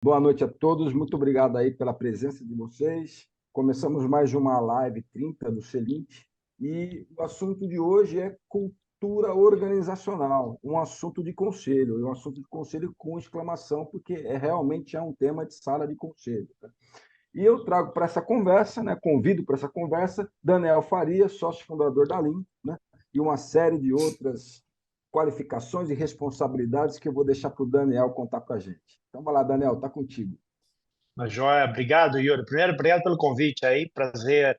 Boa noite a todos, muito obrigado aí pela presença de vocês. Começamos mais uma live 30 do Celint e o assunto de hoje é cultura organizacional, um assunto de conselho, e um assunto de conselho com exclamação, porque realmente é um tema de sala de conselho. Tá? E eu trago para essa conversa, né, convido para essa conversa, Daniel Faria, sócio fundador da Lean, né, e uma série de outras qualificações e responsabilidades que eu vou deixar para o Daniel contar para a gente. Então, vai lá, Daniel, está contigo. Mas, joia, obrigado, Yuri. Primeiro, obrigado pelo convite aí. Prazer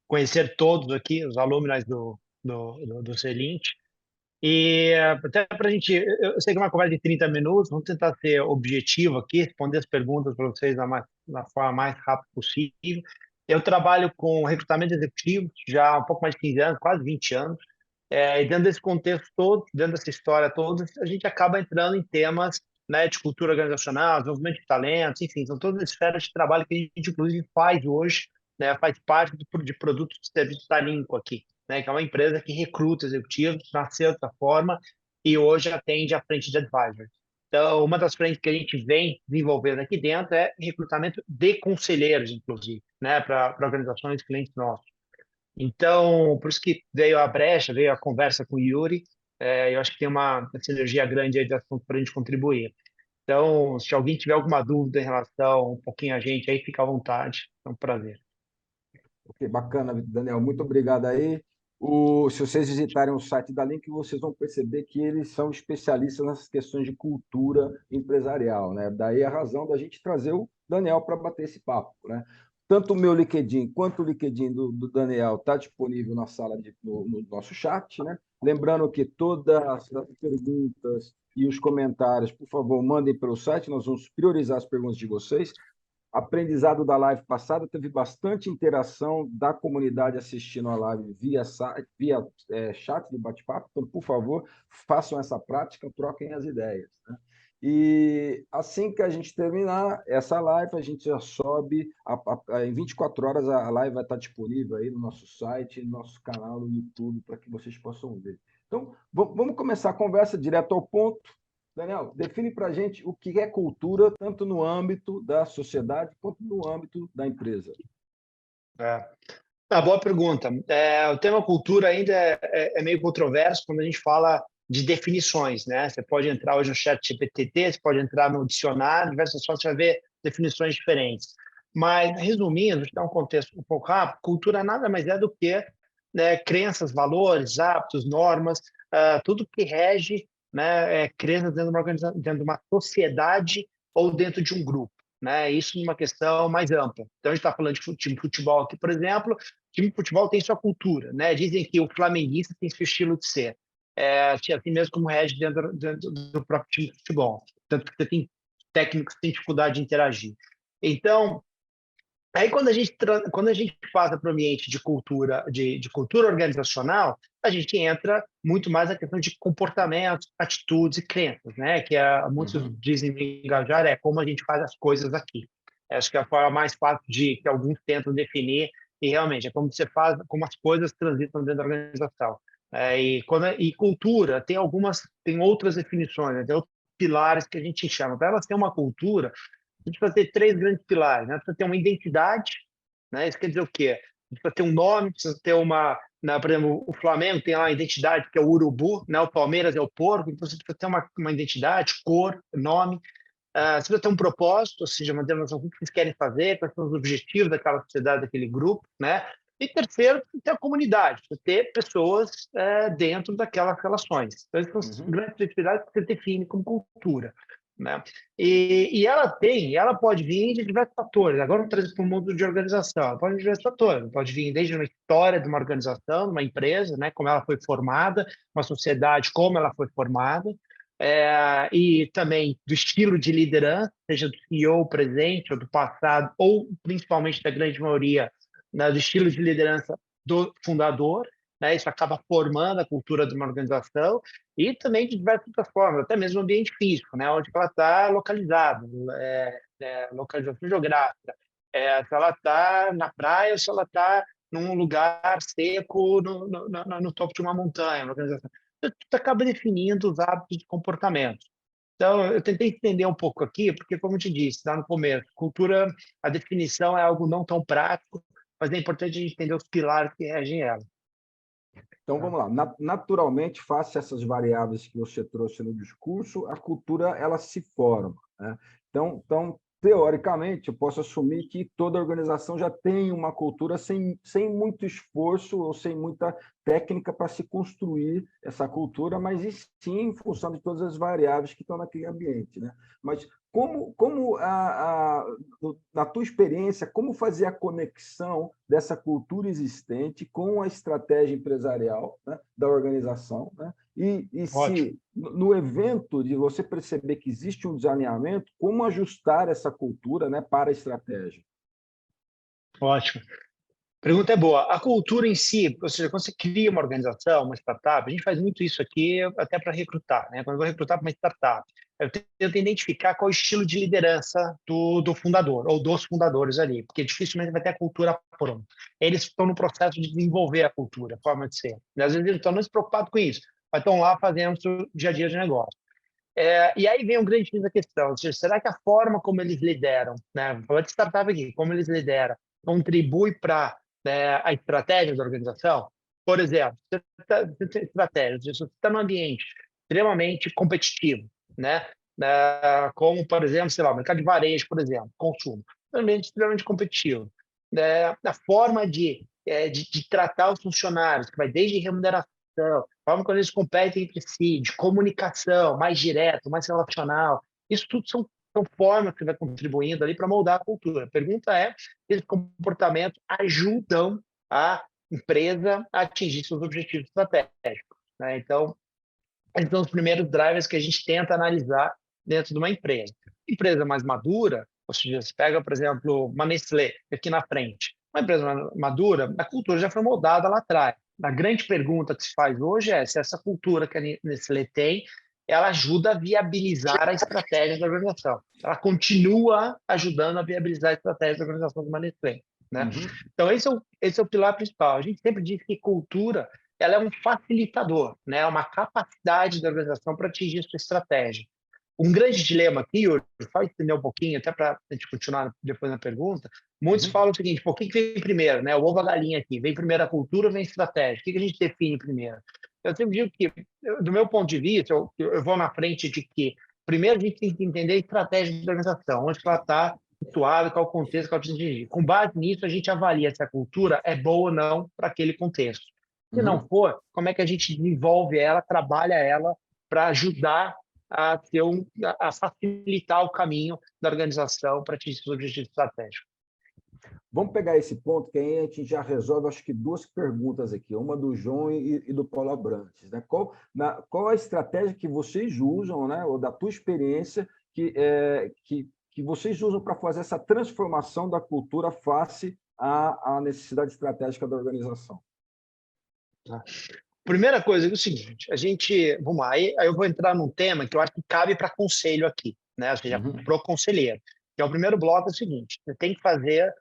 conhecer todos aqui, os alumnos do Celint. E até para a gente, eu sei que é uma conversa de 30 minutos, vamos tentar ser objetivo aqui, responder as perguntas para vocês na forma mais rápida possível. Eu trabalho com recrutamento executivo já há um pouco mais de 15 anos, quase 20 anos. E dentro desse contexto todo, dentro dessa história toda, a gente acaba entrando em temas, né, de cultura organizacional, desenvolvimento de talentos, enfim, são todas as esferas de trabalho que a gente, inclusive, faz hoje, né, faz parte de produtos e serviços da Linko aqui, né, que é uma empresa que recruta executivos, nasceu dessa forma e hoje atende à frente de advisory. Então, uma das frentes que a gente vem desenvolvendo aqui dentro é recrutamento de conselheiros, inclusive, né, para organizações clientes nossos. Então, por isso que veio a brecha, veio a conversa com o Yuri. Eu acho que tem uma sinergia grande aí de assunto para a gente contribuir. Então, se alguém tiver alguma dúvida em relação um pouquinho a gente, aí fica à vontade. É um prazer. Ok, bacana, Daniel, muito obrigado aí. Se vocês visitarem o site da Link, vocês vão perceber que eles são especialistas nessas questões de cultura empresarial, né? Daí a razão da gente trazer o Daniel para bater esse papo, né? Tanto o meu LinkedIn quanto o LinkedIn do Daniel está disponível na sala no nosso chat, né? Lembrando que todas as perguntas e os comentários, por favor, mandem pelo site, nós vamos priorizar as perguntas de vocês. Aprendizado da live passada, teve bastante interação da comunidade assistindo a live via chat de bate-papo. Então, por favor, façam essa prática, troquem as ideias. Né? E assim que a gente terminar essa live, a gente já sobe, em 24 horas a live vai estar disponível aí no nosso site, no nosso canal no YouTube, para que vocês possam ver. Então, vamos começar a conversa direto ao ponto. Daniel, define para a gente o que é cultura, tanto no âmbito da sociedade quanto no âmbito da empresa. É. Boa pergunta. O tema cultura ainda é meio controverso quando a gente fala de definições, né? Você pode entrar hoje no chat GPT, você pode entrar no dicionário, diversas formas, você vai ver definições diferentes. Mas, resumindo, deixa eu dar um contexto um pouco rápido, cultura nada mais é do que, né, crenças, valores, hábitos, normas, tudo que rege, né, crenças dentro de dentro de uma sociedade ou dentro de um grupo. Né? Isso numa questão mais ampla. Então, a gente está falando de time de futebol aqui, por exemplo, time de futebol tem sua cultura, né? Dizem que o flamenguista tem seu estilo de ser. Assim mesmo como rege dentro do próprio time de futebol. Tanto que você tem técnicos que têm dificuldade de interagir. Então, aí quando a gente passa para o ambiente de cultura organizacional, a gente entra muito mais na questão de comportamentos, atitudes e crenças, né? Que muitos Uhum. dizem me engajar é como a gente faz as coisas aqui. Acho que é a forma mais fácil de que alguns tentam definir e realmente é como você faz, como as coisas transitam dentro da organização. E cultura tem outras definições, né? Tem outros pilares que a gente chama. Para elas ter uma cultura, a gente precisa ter três grandes pilares, né? Precisa ter uma identidade, né? Isso quer dizer o quê? A gente precisa ter um nome, precisa ter por exemplo, o Flamengo tem lá a identidade que é o urubu, né? O Palmeiras é o porco, então você precisa ter uma identidade, cor, nome. Você precisa ter um propósito, ou seja, uma denominação do que eles querem fazer, quais são os objetivos daquela sociedade, daquele grupo, né? E terceiro, ter a comunidade, ter pessoas dentro daquelas relações. Então, essas são as Uhum. grandes atividades que você define como cultura. Né? Ela pode vir de diversos fatores. Agora vamos trazer para o mundo de organização. Ela pode vir de diversos fatores. Ela pode vir desde uma história de uma organização, de uma empresa, né, como ela foi formada, uma sociedade, como ela foi formada, e também do estilo de liderança, seja do CEO presente ou do passado, ou principalmente da grande maioria, né, do estilo de liderança do fundador. Né, isso acaba formando a cultura de uma organização e também de diversas outras formas, até mesmo o ambiente físico, né, onde ela está localizada, localização geográfica, se ela está na praia ou se ela está num lugar seco no topo de uma montanha, uma organização. Isso acaba definindo os hábitos de comportamento. Então, eu tentei entender um pouco aqui, porque, como eu te disse lá no começo, cultura, a definição é algo não tão prático, mas é importante a gente entender os pilares que regem ela. Então, Tá? vamos lá. Naturalmente, face a essas variáveis que você trouxe no discurso, a cultura ela se forma, né? Então, teoricamente, eu posso assumir que toda organização já tem uma cultura sem muito esforço ou sem muita técnica para se construir essa cultura, mas e sim em função de todas as variáveis que estão naquele ambiente, né? Mas na tua experiência, como fazer a conexão dessa cultura existente com a estratégia empresarial, né, da organização, né? E Ótimo, se no evento de você perceber que existe um desalinhamento, como ajustar essa cultura, né, para a estratégia? ótimo. Pergunta é boa. A cultura em si, ou seja, quando você cria uma organização, uma startup, a gente faz muito isso aqui até para recrutar, né? Quando eu vou recrutar para uma startup, eu tento identificar qual é o estilo de liderança do fundador ou dos fundadores ali, porque dificilmente vai ter a cultura pronta. Eles estão no processo de desenvolver a cultura, a forma de ser. E às vezes eles estão não se preocupados com isso, mas estão lá fazendo o seu dia a dia de negócio. E aí vem um grande X da questão, ou seja, será que a forma como eles lideram, né? Vou falar de startup aqui, como eles lideram, contribui para a estratégia da organização? Por exemplo, você tem estratégia, se você está num ambiente extremamente competitivo, né? Como, por exemplo, sei lá, o mercado de varejo, por exemplo, consumo, um ambiente extremamente competitivo. A forma de tratar os funcionários, que vai desde remuneração, forma como eles competem entre si, de comunicação mais direto, mais relacional. Isso tudo são formas que vai contribuindo ali para moldar a cultura. A pergunta é se esses comportamentos ajudam a empresa a atingir seus objetivos estratégicos, né? Então, esses são os primeiros drivers que a gente tenta analisar dentro de uma empresa. Empresa mais madura, ou seja, você pega, por exemplo, uma Nestlé, aqui na frente. Uma empresa madura, a cultura já foi moldada lá atrás. A grande pergunta que se faz hoje é se essa cultura que a Nestlé tem, ela ajuda a viabilizar a estratégia da organização. Ela continua ajudando a viabilizar a estratégia da organização de uma Nestlé, né? Uhum. Então, esse é o pilar principal. A gente sempre diz que cultura ela é um facilitador, né? É uma capacidade da organização para atingir sua estratégia. Um grande dilema aqui, Yuri, só entender um pouquinho, até para a gente continuar depois na pergunta, muitos Uhum. falam o seguinte, por que vem primeiro, né? O ovo ou a galinha aqui, vem primeiro a cultura ou vem a estratégia? O que a gente define primeiro? Eu sempre digo que, do meu ponto de vista, eu vou na frente de que, primeiro a gente tem que entender a estratégia da organização, onde ela está situada, qual o contexto que ela precisa dirigir. Com base nisso, a gente avalia se a cultura é boa ou não para aquele contexto. Se não Uhum. for, como é que a gente desenvolve ela, trabalha ela para ajudar a facilitar o caminho da organização para atingir os objetivos estratégicos? Vamos pegar esse ponto, que aí a gente já resolve, acho que duas perguntas aqui, uma do João e do Paulo Abrantes, né? Qual a estratégia que vocês usam, né, ou da tua experiência, que vocês usam para fazer essa transformação da cultura face à necessidade estratégica da organização? Tá? Primeira coisa é o seguinte, vamos lá, aí eu vou entrar num tema que eu acho que cabe para conselho aqui, né? Ou seja, Uhum. para o conselheiro. Que é o primeiro bloco é o seguinte, você tem que fazer,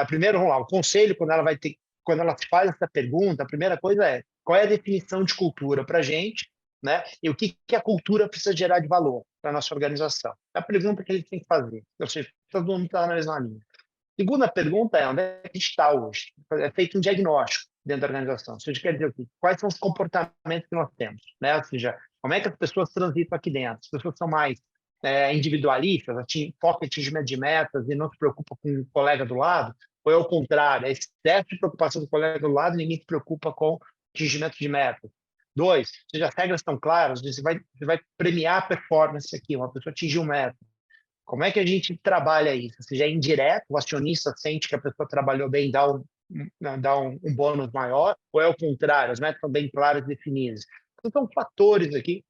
primeiro, vamos lá, o conselho, quando ela faz essa pergunta, a primeira coisa é, qual é a definição de cultura para a gente, né? E o que a cultura precisa gerar de valor para a nossa organização? É a pergunta que eles têm que fazer. Ou seja, todo mundo está na mesma linha. Segunda pergunta é onde é que está hoje? É feito um diagnóstico dentro da organização. Ou seja, quer dizer o quê? Quais são os comportamentos que nós temos? Né? Ou seja, como é que as pessoas transitam aqui dentro? As pessoas são mais individualistas, focam em atingimento de metas e não se preocupam com o colega do lado? Ou é o contrário? É excesso de preocupação do colega do lado e ninguém se preocupa com o atingimento de metas? Dois, ou seja, as regras estão claras, você vai premiar a performance aqui, uma pessoa atingiu meta. Como é que a gente trabalha isso? Se já é indireto, o acionista sente que a pessoa trabalhou bem, dá um bônus maior, ou é o contrário, as metas são bem claras e definidas. Então, são fatores aqui,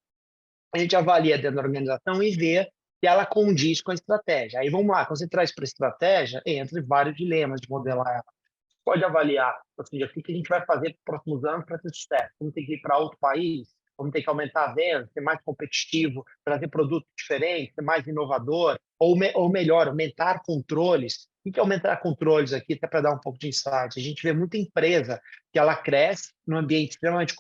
a gente avalia dentro da organização e vê se ela condiz com a estratégia. Aí vamos lá, quando você traz para a estratégia, entra vários dilemas de modelar ela. Pode avaliar, ou seja, o que a gente vai fazer para os próximos anos para ter sucesso. Vamos ter que ir para outro país, vamos ter que aumentar a venda, ser mais competitivo, trazer produtos diferentes, ser mais inovador, ou melhor, aumentar controles O que é aumentar controles aqui, até para dar um pouco de insight? A gente vê muita empresa que ela cresce num ambiente extremamente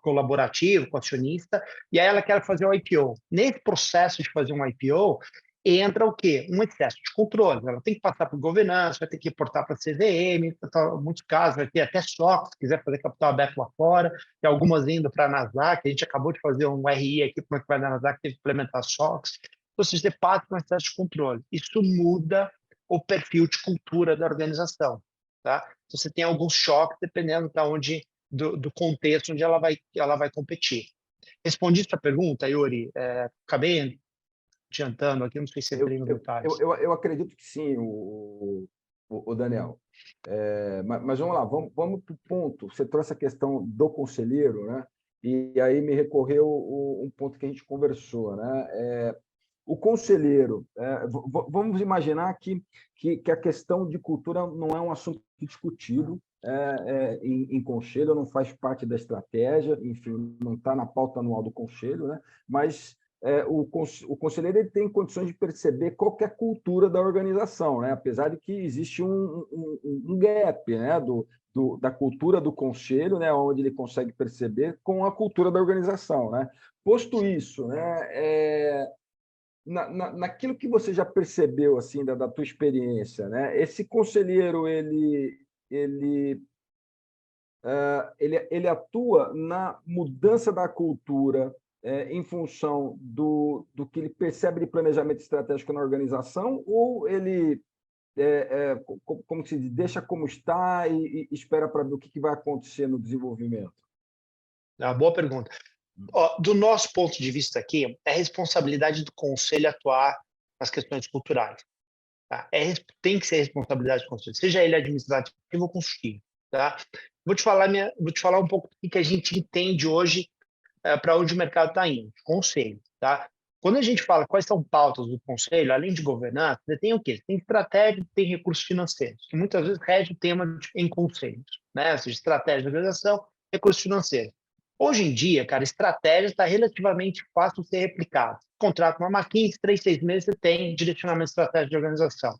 colaborativo, com acionista, e aí ela quer fazer um IPO. Nesse processo de fazer um IPO, entra o quê? Um excesso de controle. Ela tem que passar por governança, vai ter que reportar para a CVM, em muitos casos vai ter até SOX, se quiser fazer capital aberto lá fora, tem algumas indo para a Nasdaq, a gente acabou de fazer um RI aqui, como é que vai na Nasdaq, teve que implementar SOX. Então, você passa por um excesso de controle. Isso muda o perfil de cultura da organização, tá? Então, você tem alguns choques dependendo de onde, do contexto onde ela vai competir. Respondi sua pergunta, Yuri? Acabei adiantando aqui, não sei se entrei nos detalhes. Eu acredito que sim, o Daniel. Mas vamos lá, vamos para o ponto. Você trouxe a questão do conselheiro, né? E aí me recorreu um ponto que a gente conversou, né? O conselheiro, vamos imaginar que a questão de cultura não é um assunto discutido em conselho, não faz parte da estratégia, enfim, não está na pauta anual do conselho, né? Mas o conselheiro ele tem condições de perceber qual que é a cultura da organização, né? Apesar de que existe um gap, né? Da cultura do conselho, né? Onde ele consegue perceber com a cultura da organização, né? Posto isso, né? Naquilo que você já percebeu assim da tua experiência, né? Esse conselheiro ele atua na mudança da cultura em função do que ele percebe de planejamento estratégico na organização, ou ele como se diz, deixa como está e espera para ver o que vai acontecer no desenvolvimento? É uma boa pergunta. Do nosso ponto de vista aqui, é responsabilidade do conselho atuar nas questões culturais. Tá? Tem que ser responsabilidade do conselho, seja ele administrativo ou consultivo. Tá? Vou te falar um pouco do que a gente entende hoje para onde o mercado está indo. Conselho. Tá? Quando a gente fala quais são pautas do conselho, além de governança, você tem o quê? Tem estratégia, tem recursos financeiros, que muitas vezes rege o tema em conselhos, né? Ou seja, estratégia de organização, recursos financeiros. Hoje em dia, cara, estratégia está relativamente fácil de ser replicada. Contrato uma McKinsey, 3, 6 meses você tem direcionamento estratégico de organização.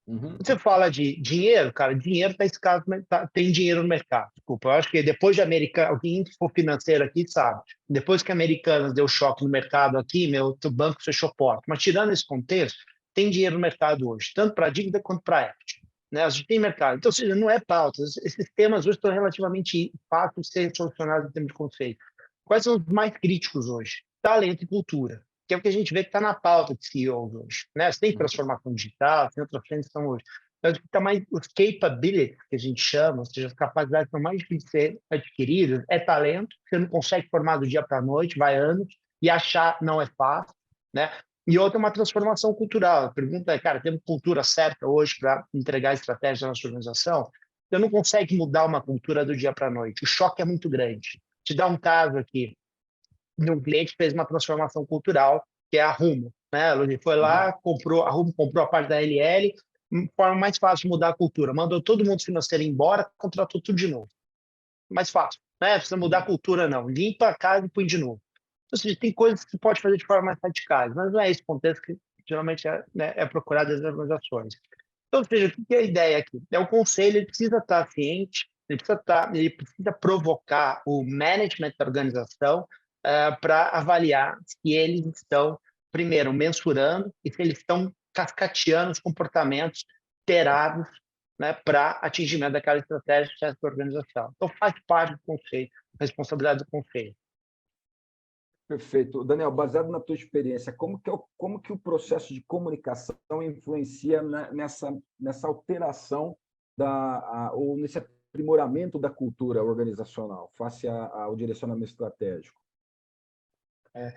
Uhum. Quando você fala de dinheiro, cara, dinheiro está escasso, tem dinheiro no mercado. Desculpa, eu acho que depois de Americanas, quem for financeiro aqui sabe, depois que a Americanas deu choque no mercado aqui, meu banco fechou porta. Mas tirando esse contexto, tem dinheiro no mercado hoje, tanto para dívida quanto para equity. Né? A gente tem mercado. Então, ou seja, não é pauta. Esses temas hoje estão relativamente fáceis de serem solucionados em termos de conceito. Quais são os mais críticos hoje? Talento e cultura, que é o que a gente vê que está na pauta de CEOs hoje. Né? Você tem transformação digital, tem outras frentes que estão hoje. Mas o que está mais, os capabilities, que a gente chama, ou seja, as capacidades que são mais difíceis de ser adquiridas, é talento, você não consegue formar do dia para a noite, vai anos, e achar não é fácil, né? E outra é uma transformação cultural. A pergunta é, cara, temos cultura certa hoje para entregar a estratégia da nossa organização? Você não consegue mudar uma cultura do dia para a noite. O choque é muito grande. Te dar um caso aqui de um cliente que fez uma transformação cultural, que é a Rumo. Né? Ele foi lá, a Rumo comprou a parte da LL, forma mais fácil de mudar a cultura. Mandou todo mundo financeiro embora, contratou tudo de novo. Mais fácil. Né? Precisa mudar a cultura, não. Limpa a casa e põe de novo. Ou seja, tem coisas que você pode fazer de forma mais radicais, mas não é esse contexto que geralmente é procurado das organizações. Então, ou seja, o que é a ideia aqui? O conselho ele precisa estar ciente, ele precisa provocar o management da organização para avaliar se eles estão, primeiro, mensurando e se eles estão cascateando os comportamentos esperados, né, para atingimento daquela estratégia da organização. Então, faz parte do conselho, responsabilidade do conselho. Perfeito. Daniel, baseado na tua experiência, como que o processo de comunicação influencia nessa alteração ou nesse aprimoramento da cultura organizacional face ao direcionamento estratégico? Você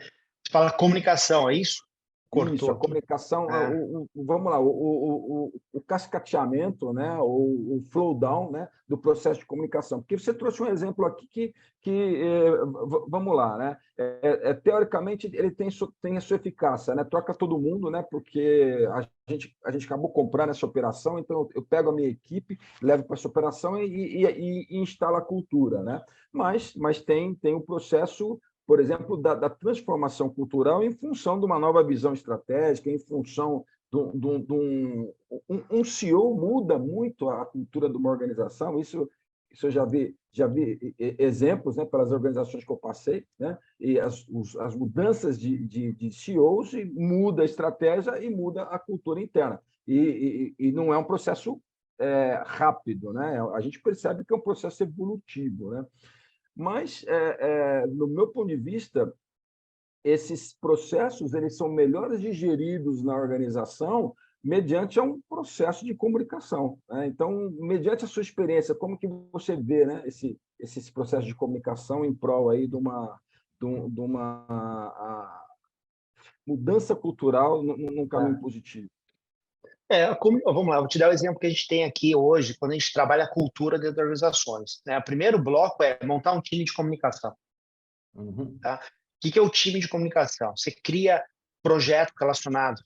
fala comunicação, é isso? Cortou isso, a comunicação, vamos lá, o cascateamento, né, o flow down, né, do processo de comunicação. Porque você trouxe um exemplo aqui vamos lá, né, teoricamente ele tem a sua eficácia, né, troca todo mundo, né, porque a gente acabou comprando essa operação, então eu pego a minha equipe, levo para essa operação e instalo a cultura, né, mas tem o processo, por exemplo, da transformação cultural em função de uma nova visão estratégica, em função de um CEO muda muito a cultura de uma organização. Isso eu já vi exemplos, né, pelas organizações que eu passei, né, e as mudanças de CEOs e muda a estratégia e muda a cultura interna. E não é um processo rápido, né? A gente percebe que é um processo evolutivo, né? Mas, no meu ponto de vista, esses processos eles são melhores digeridos na organização mediante um processo de comunicação, né? Então, mediante a sua experiência, como que você vê, né, esse processo de comunicação em prol aí de uma mudança cultural num caminho positivo? Vamos lá, vou te dar o exemplo que a gente tem aqui hoje, quando a gente trabalha a cultura dentro das organizações, né? O primeiro bloco é montar um time de comunicação. Uhum. Tá? O que é o time de comunicação? Você cria projetos relacionados.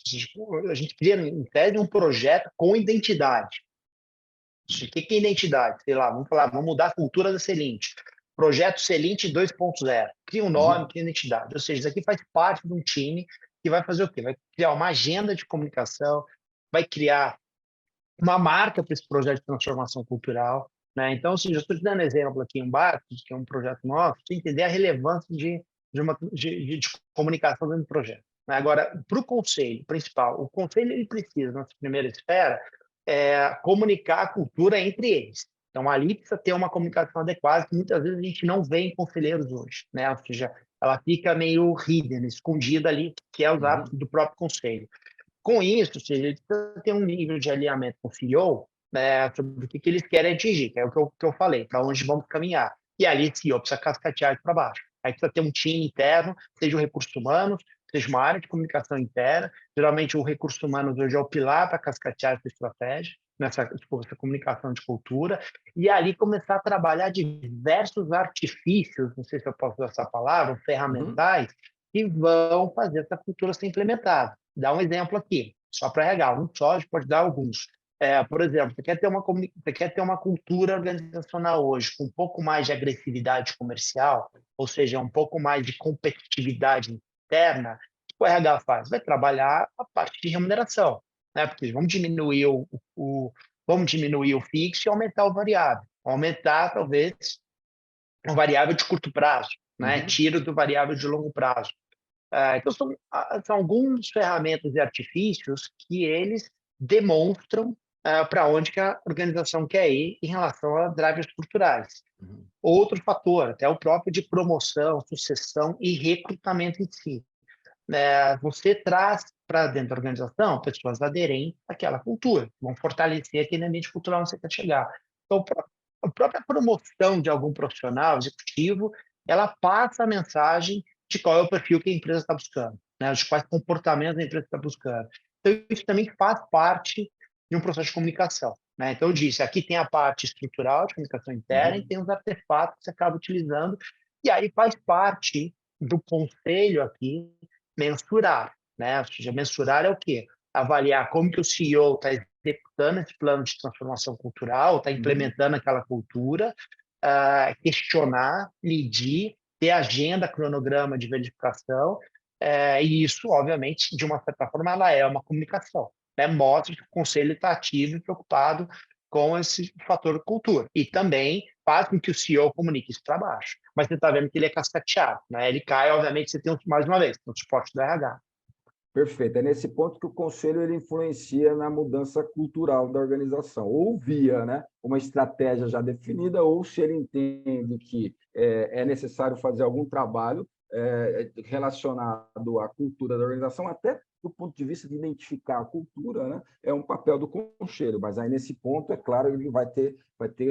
A gente cria, em tese, um projeto com identidade. O que é identidade? Sei lá, vamos mudar a cultura da Celint. Projeto Celint 2.0. Cria um nome, Uhum. cria identidade. Ou seja, isso aqui faz parte de um time que vai fazer o quê? Vai criar uma agenda de comunicação, vai criar uma marca para esse projeto de transformação cultural, né? Então, assim, já estou te dando exemplo aqui, um Barcos, que é um projeto nosso, para entender a relevância de comunicação dentro do projeto, né? Agora, para o conselho principal, o conselho ele precisa, na primeira esfera, comunicar a cultura entre eles. Então, ali precisa ter uma comunicação adequada, que muitas vezes a gente não vê em conselheiros hoje, né? Ou seja, ela fica meio hidden, escondida ali, que é os atos Uhum. do próprio conselho. Com isso, ou seja, ele precisa ter um nível de alinhamento com o CEO, né, sobre o que eles querem atingir, que é o que eu falei, para onde vamos caminhar. E ali, o CEO precisa cascatear para baixo. Aí precisa ter um time interno, seja o recursos humanos, seja uma área de comunicação interna. Geralmente, o recurso humano hoje é o pilar para cascatear essa estratégia, essa comunicação de cultura, e ali começar a trabalhar diversos artifícios, não sei se eu posso usar essa palavra, Uhum. ferramentais, que vão fazer essa cultura ser implementada. Dá um exemplo aqui, só para RH, um só, a gente pode dar alguns. Por exemplo, você quer ter uma cultura organizacional hoje com um pouco mais de agressividade comercial, ou seja, um pouco mais de competitividade interna, o que o RH faz? Vai trabalhar a parte de remuneração, né? Porque vamos diminuir o fixo e aumentar o variável. Aumentar, talvez, o variável de curto prazo, né? Uhum. Tiro do variável de longo prazo. Então, são alguns ferramentas e artifícios que eles demonstram para onde que a organização quer ir em relação a drivers culturais. Uhum. Outro fator, até o próprio de promoção, sucessão e recrutamento em si. Você traz para dentro da organização pessoas aderentes àquela cultura, vão fortalecer aquele ambiente cultural onde você quer chegar. Então, a própria promoção de algum profissional executivo, ela passa a mensagem de qual é o perfil que a empresa está buscando, né? De quais comportamentos a empresa está buscando. Então, isso também faz parte de um processo de comunicação, né? Então, eu disse, aqui tem a parte estrutural de comunicação interna e Uhum. tem os artefatos que você acaba utilizando, e aí faz parte do conselho aqui mensurar, né? Ou seja, mensurar é o quê? Avaliar como que o CEO está executando esse plano de transformação cultural, está Uhum. implementando aquela cultura, questionar, medir, ter agenda, cronograma de verificação, e isso, obviamente, de uma certa forma, ela é uma comunicação, né? Mostra que o conselho está ativo e preocupado com esse fator cultura. E também faz com que o CEO comunique isso para baixo. Mas você está vendo que ele é cascateado, né? Ele cai, obviamente, você tem, mais uma vez, o suporte do RH. Perfeito. É nesse ponto que o conselho ele influencia na mudança cultural da organização. Ou via, né, uma estratégia já definida, ou se ele entende que é necessário fazer algum trabalho relacionado à cultura da organização, até do ponto de vista de identificar a cultura, né, é um papel do conselho. Mas aí, nesse ponto, é claro, ele vai ter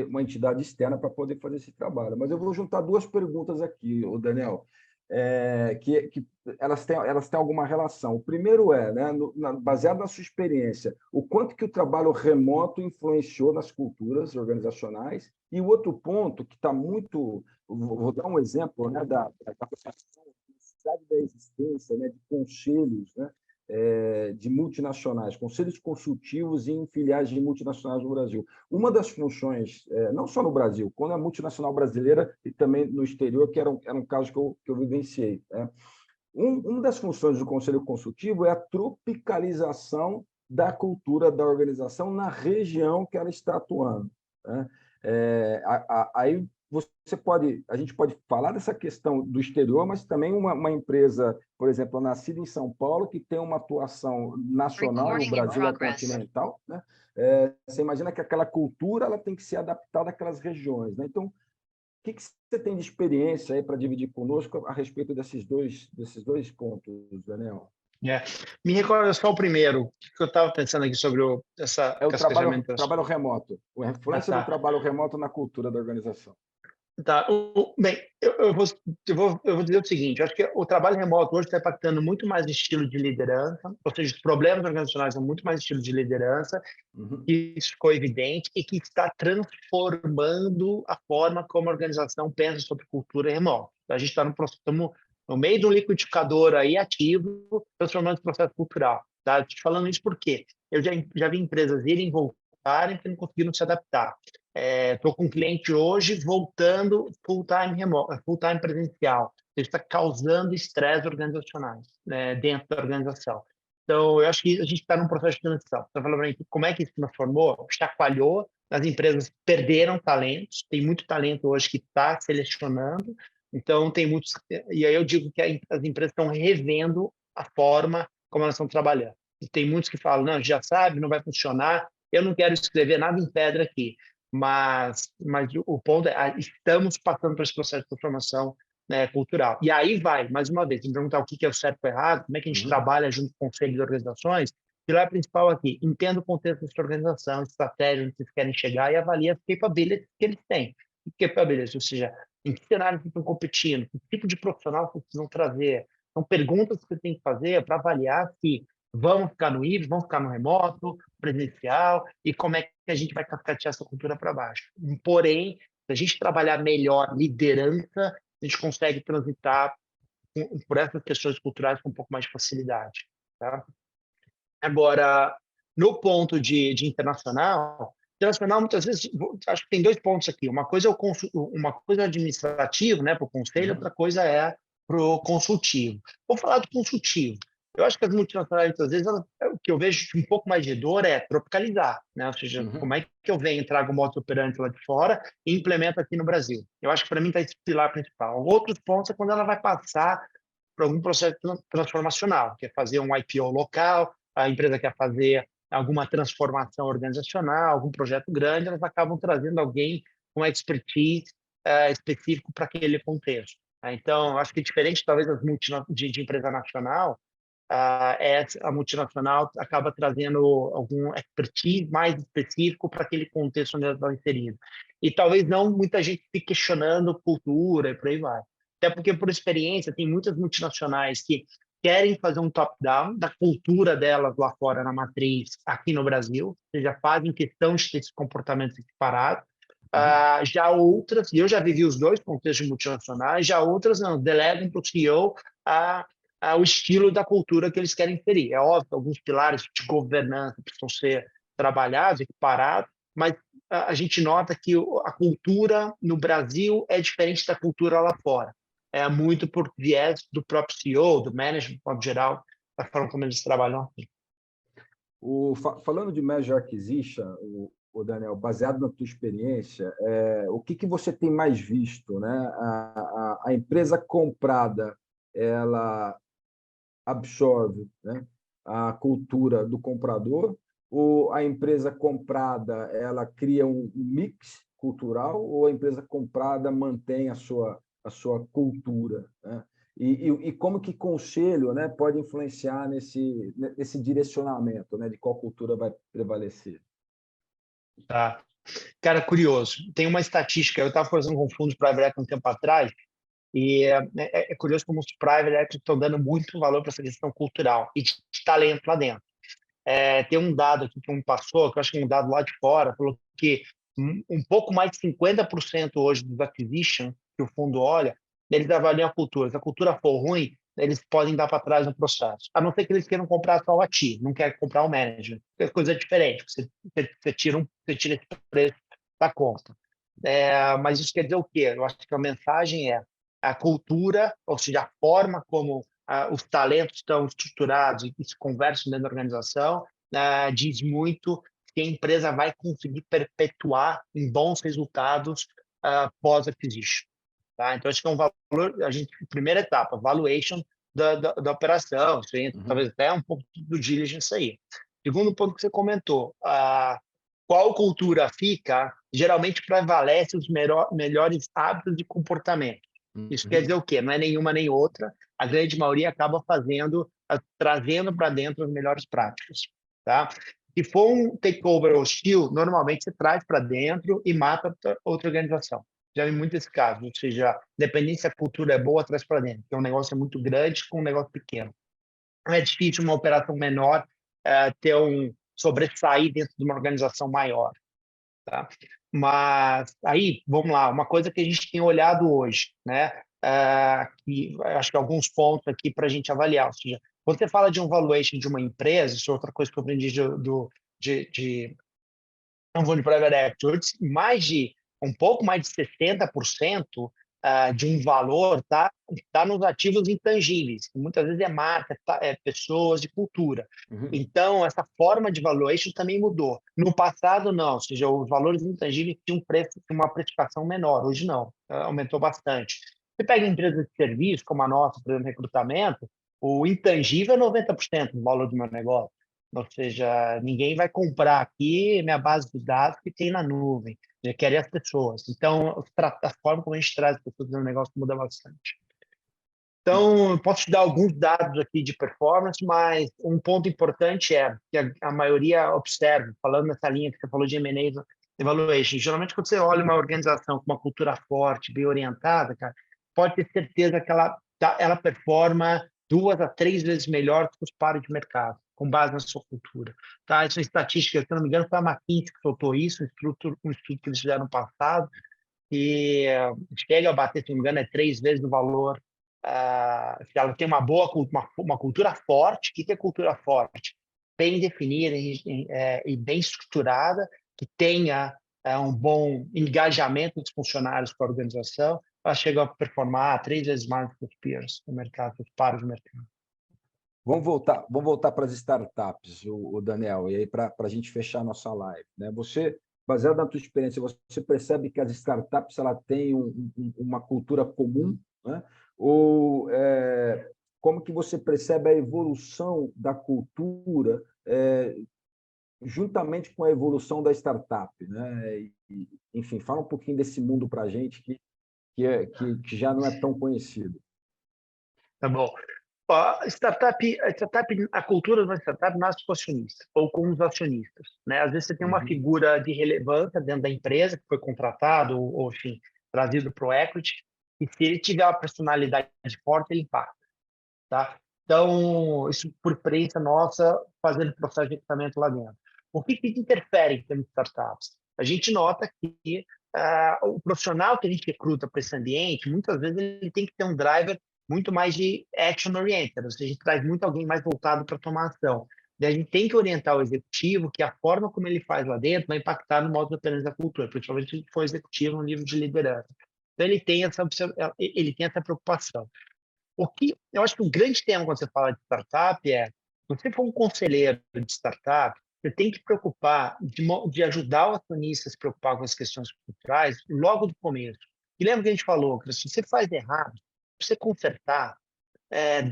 uma entidade externa para poder fazer esse trabalho. Mas eu vou juntar duas perguntas aqui, o Daniel, que elas têm alguma relação. O primeiro é, né, baseado na sua experiência, o quanto que o trabalho remoto influenciou nas culturas organizacionais, e o outro ponto que está muito, vou dar um exemplo, né, da necessidade da existência, né, de conselhos, né, de multinacionais, conselhos consultivos em filiais de multinacionais no Brasil. Uma das funções, não só no Brasil, quando a multinacional brasileira e também no exterior, que era um caso que eu vivenciei, né? Uma das funções do Conselho Consultivo é a tropicalização da cultura da organização na região que ela está atuando, né? Aí a gente pode falar dessa questão do exterior, mas também uma empresa, por exemplo, nascida em São Paulo, que tem uma atuação nacional, e o Brasil é continental, né? Você imagina que aquela cultura ela tem que ser adaptada àquelas regiões, né? Então, o que você tem de experiência aí para dividir conosco a respeito desses dois pontos, Daniel? É. Me recorda só o primeiro, o que eu estava pensando aqui sobre essa É o cascajamento. trabalho remoto, a Ah, influência do tá. trabalho remoto na cultura da organização. Tá. Bem, eu vou dizer o seguinte, eu acho que o trabalho remoto hoje está impactando muito mais o estilo de liderança, ou seja, os problemas organizacionais são muito mais estilo de liderança, Uhum. e isso ficou evidente, e que está transformando a forma como a organização pensa sobre cultura remota. A gente está estamos no meio de um liquidificador aí ativo, transformando esse processo cultural. Tá? Estou te falando isso porque eu já vi empresas irem e voltarem que não conseguiram se adaptar. Estou com um cliente hoje voltando full-time remoto, full-time presencial. Isso está causando estresse organizacionais, né, dentro da organização. Então, eu acho que a gente está num processo de transição. Você falando para mim como é que isso transformou, chacoalhou, as empresas perderam talentos, tem muito talento hoje que está selecionando, então tem muitos. E aí eu digo que as empresas estão revendo a forma como elas estão trabalhando. E tem muitos que falam, não, já sabe, não vai funcionar, eu não quero escrever nada em pedra aqui. Mas o ponto é, estamos passando por esse processo de transformação, né, cultural. E aí vai, mais uma vez, me perguntar o que é o certo ou errado, como é que a gente Uhum. trabalha junto com o conselho de organizações, o pilar principal aqui, entenda o contexto da sua organização, estratégia, onde vocês querem chegar e avalia as capabilities que eles têm. Que capabilities, ou seja, em que cenário vocês estão competindo, que tipo de profissional vocês precisam trazer. São perguntas que você tem que fazer para avaliar se vamos ficar no híbrido, vamos ficar no remoto, presencial, e como é que a gente vai cascatear essa cultura para baixo. Porém, se a gente trabalhar melhor liderança, a gente consegue transitar por essas questões culturais com um pouco mais de facilidade. Tá? Agora, no ponto de internacional, muitas vezes, acho que tem dois pontos aqui. Uma coisa é uma coisa administrativa, né, para o conselho, Uhum. outra coisa é para o consultivo. Vou falar do consultivo. Eu acho que as multinacionais, muitas vezes, o que eu vejo um pouco mais de dor é tropicalizar, né? Ou seja, como Uhum. é que eu venho, trago o modus operandi lá de fora e implemento aqui no Brasil? Eu acho que para mim está esse pilar principal. Outros pontos é quando ela vai passar por algum processo transformacional, que é fazer um IPO local, a empresa quer fazer alguma transformação organizacional, algum projeto grande, elas acabam trazendo alguém com expertise específico para aquele contexto. Então, acho que diferente talvez das de empresa nacional, a multinacional acaba trazendo algum expertise mais específico para aquele contexto onde ela está inserida. E talvez não muita gente fique questionando cultura e por aí vai. Até porque, por experiência, tem muitas multinacionais que querem fazer um top-down da cultura delas lá fora na matriz, aqui no Brasil, ou seja, fazem questão de ter esse comportamento separado. Uhum. Já outras, e eu já vivi os dois contextos multinacionais, já outras não, delegam para o CEO o estilo da cultura que eles querem inserir. É óbvio, alguns pilares de governança precisam ser trabalhados, equiparados, mas a gente nota que a cultura no Brasil é diferente da cultura lá fora. É muito por viés do próprio CEO, do management, de modo geral, da forma como eles trabalham aqui. Falando de Merger Acquisition, Daniel, baseado na tua experiência, o que você tem mais visto, né? A empresa comprada, ela absorve, né, a cultura do comprador, ou a empresa comprada ela cria um mix cultural, ou a empresa comprada mantém a sua cultura, né? E como que conselho, né, pode influenciar nesse direcionamento, né, de qual cultura vai prevalecer? Tá? Cara, curioso. Tem uma estatística, eu estava fazendo com fundos private equity um tempo atrás, e é curioso como os private equity estão dando muito valor para essa questão cultural e de talento lá dentro. Tem um dado aqui que um passou, que eu acho que é um dado lá de fora, falou que um pouco mais de 50% hoje dos acquisitions que o fundo olha, eles avaliam a cultura. Se a cultura for ruim, eles podem dar para trás no processo. A não ser que eles queiram comprar só o ativo, não querem comprar o management. É coisa diferente. Você tira esse preço da conta. Mas isso quer dizer o quê? Eu acho que a mensagem é a cultura, ou seja, a forma como os talentos estão estruturados e se conversam dentro da organização, diz muito que a empresa vai conseguir perpetuar em bons resultados pós-acquisition. Tá? Então, acho que é um valor, primeira etapa, valuation da operação, isso entra, Uhum. talvez até um pouco do diligence aí. Segundo ponto que você comentou, qual cultura fica, geralmente prevalece os melhores hábitos de comportamento. Isso quer dizer Uhum. o quê? Não é nenhuma nem outra, a grande maioria acaba trazendo para dentro as melhores práticas. Tá? Se for um takeover hostil, normalmente você traz para dentro e mata outra organização. Já vi muito esse caso, ou seja, independente se a cultura é boa, traz para dentro, porque um negócio é muito grande com um negócio pequeno. É difícil uma operação menor ter sobressair dentro de uma organização maior. Tá? Mas aí, vamos lá, uma coisa que a gente tem olhado hoje, né? Que acho que alguns pontos aqui para a gente avaliar. Ou seja, quando você fala de um valuation de uma empresa, isso é outra coisa que eu aprendi de não vou de private equity, um pouco mais de 60% de um valor tá nos ativos intangíveis, que muitas vezes é marca, pessoas e cultura. Uhum. Então, essa forma de valuation também mudou. No passado, não, ou seja, os valores intangíveis tinham uma precificação menor, hoje não, aumentou bastante. Você pega empresas de serviço, como a nossa, por exemplo, recrutamento, o intangível é 90% do valor do meu negócio. Ou seja, ninguém vai comprar aqui minha base de dados que tem na nuvem. Já querem as pessoas. Então, a forma como a gente traz as pessoas no negócio muda bastante. Então, eu posso te dar alguns dados aqui de performance, mas um ponto importante é que a maioria observa, falando nessa linha que você falou de M&A evaluation, geralmente quando você olha uma organização com uma cultura forte, bem orientada, cara, pode ter certeza que ela performa 2 a 3 vezes melhor que os pares de mercado, com base na sua cultura. Tá? Isso é estatística, se eu não me engano, foi a McKinsey que soltou isso, um estudo que eles fizeram no passado, e chega a bater, se não me engano, é 3 vezes o valor. Ela tem uma cultura forte. O que é cultura forte? Bem definida e bem estruturada, que tenha um bom engajamento dos funcionários com a organização. Ela chega a performar 3 vezes mais que os peers no mercado, os pares do mercado. Vamos voltar para as startups, o Daniel, e aí para a gente fechar a nossa live, né? Baseado na tua experiência, você percebe que as startups ela têm uma cultura comum, né? Ou como que você percebe a evolução da cultura juntamente com a evolução da startup, né? Enfim, fala um pouquinho desse mundo para a gente que já não é tão conhecido. Tá bom. Ó, a cultura de uma startup nasce com o acionista ou com os acionistas, né? Às vezes você tem uma Uhum. figura de relevância dentro da empresa que foi contratado ou enfim, trazido para o equity, e se ele tiver uma personalidade forte, ele impacta, tá? Então, isso por experiência nossa, fazendo processo de recrutamento lá dentro. O que interfere em termos de startups? A gente nota que o profissional que a gente recruta para esse ambiente, muitas vezes ele tem que ter um driver muito mais de action-oriented, ou seja, a gente traz muito alguém mais voltado para tomar ação. E a gente tem que orientar o executivo que a forma como ele faz lá dentro vai impactar no modo de operante da cultura, principalmente se for executivo no nível de liderança. Então, ele tem essa preocupação. O que eu acho que um grande tema quando você fala de startup se você for um conselheiro de startup, você tem que preocupar de ajudar o acionista a se preocupar com as questões culturais logo do começo. E lembra que a gente falou que se você faz errado, você consertar,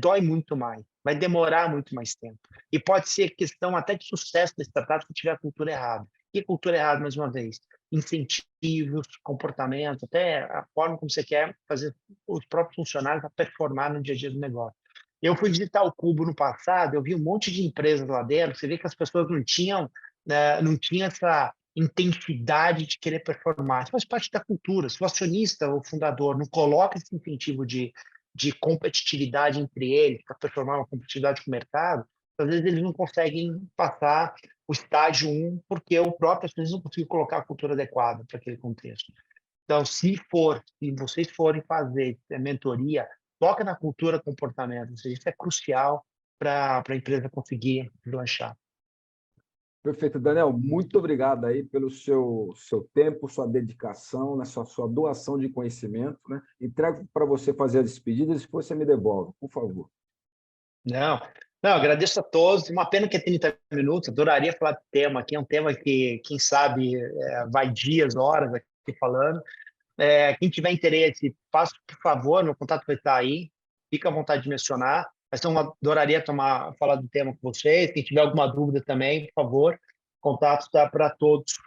dói muito mais, vai demorar muito mais tempo. E pode ser questão até de sucesso da startup se tiver a cultura errada. E cultura errada, mais uma vez? Incentivos, comportamento, até a forma como você quer fazer os próprios funcionários a performar no dia a dia do negócio. Eu fui visitar o Cubo no passado, eu vi um monte de empresas lá dentro, você vê que as pessoas não tinham essa intensidade de querer performar. Isso faz parte da cultura. Se o acionista, o fundador, não coloca esse incentivo de competitividade entre eles, para performar uma competitividade com o mercado, às vezes eles não conseguem passar o estágio 1, porque o próprio acionista não conseguiu colocar a cultura adequada para aquele contexto. Então, se vocês forem fazer mentoria, toca na cultura comportamento, ou seja, isso é crucial para a empresa conseguir lanchar. Perfeito, Daniel. Muito obrigado aí pelo seu tempo, sua dedicação, né, sua doação de conhecimento, né? Entrego para você fazer as despedidas e depois você me devolve, por favor. Não, Não, agradeço a todos. Uma pena que é 30 minutos. Adoraria falar do tema aqui. É um tema que, quem sabe, vai dias, horas aqui falando. Quem tiver interesse, faça, por favor, meu contato vai estar aí. Fica à vontade de mencionar. Mas eu adoraria falar do tema com vocês. Quem tiver alguma dúvida também, por favor, o contato está para todos.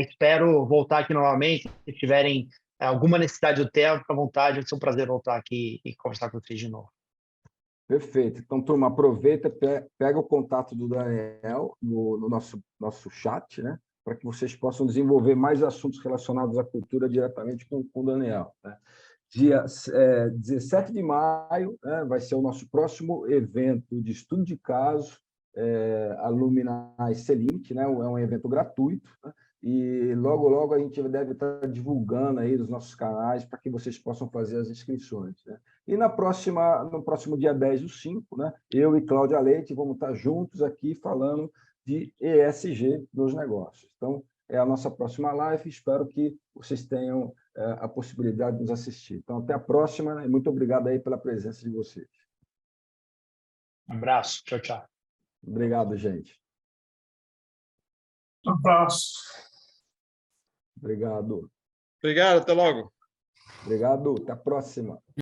Espero voltar aqui novamente. Se tiverem alguma necessidade do tema, fica à vontade. Vai ser um prazer voltar aqui e conversar com vocês de novo. Perfeito. Então, turma, aproveita, pega o contato do Daniel no nosso chat, né? Para que vocês possam desenvolver mais assuntos relacionados à cultura diretamente com o Daniel. Né? Dia 17 de maio, né, vai ser o nosso próximo evento de estudo de caso, Alumni Selint, né? É um evento gratuito, né? E logo a gente deve estar divulgando aí nos nossos canais para que vocês possam fazer as inscrições, né? E no próximo dia 10/5, né, eu e Cláudia Leite vamos estar juntos aqui falando de ESG nos negócios. Então, é a nossa próxima live, espero que vocês tenham a possibilidade de nos assistir. Então, até a próxima e muito obrigado aí pela presença de vocês. Um abraço. Tchau, tchau. Obrigado, gente. Um abraço. Obrigado. Obrigado, até logo. Obrigado, até a próxima.